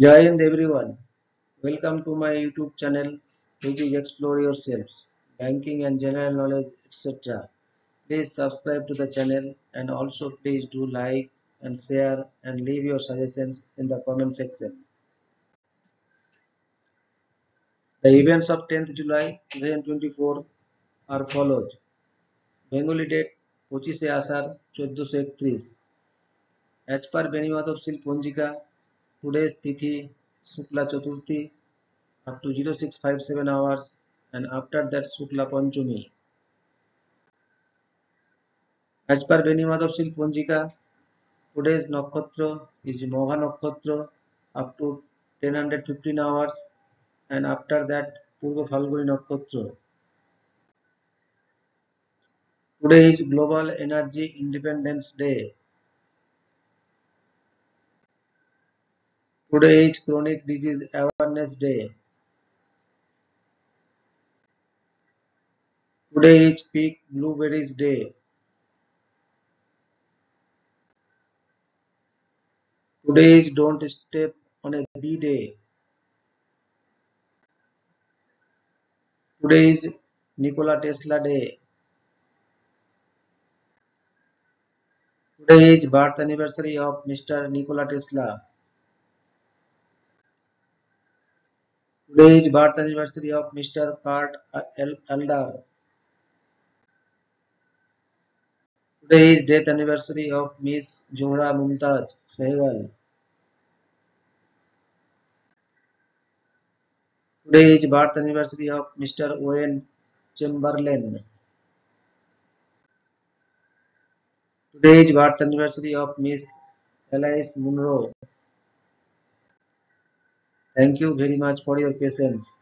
Jai Hind everyone. Welcome to my YouTube channel, which is Explore Yourselves, Banking and General Knowledge, etc. Please subscribe to the channel and also please do like and share and leave your suggestions in the comment section. The events of 10th July 2024 are follows. Bengali date 25 Ashar 1431. As per Benimadov Ponjika, today's Tithi Shukla Chaturthi up to 0657 hours and after that Shukla Panchami. As per Benimadov Ponjika, today's Nakshatra is Mogha Nakshatra up to 10:15 hours and after that Purva Phalguni Nakshatra. Today is Global Energy Independence Day. Today is Chronic Disease Awareness Day. Today is Pick Blueberries Day. Today is Don't Step on a Bee Day. Today is Nikola Tesla Day. Today is birth anniversary of Mr. Nikola Tesla. Today is birth anniversary of Mr. Kurt Eldar. Today is death anniversary of Miss Zohra Mumtaz Sehgal. Today is birth anniversary of Mr. Owen Chamberlain. Today is birth anniversary of Miss Alice Munro. Thank you very much for your patience.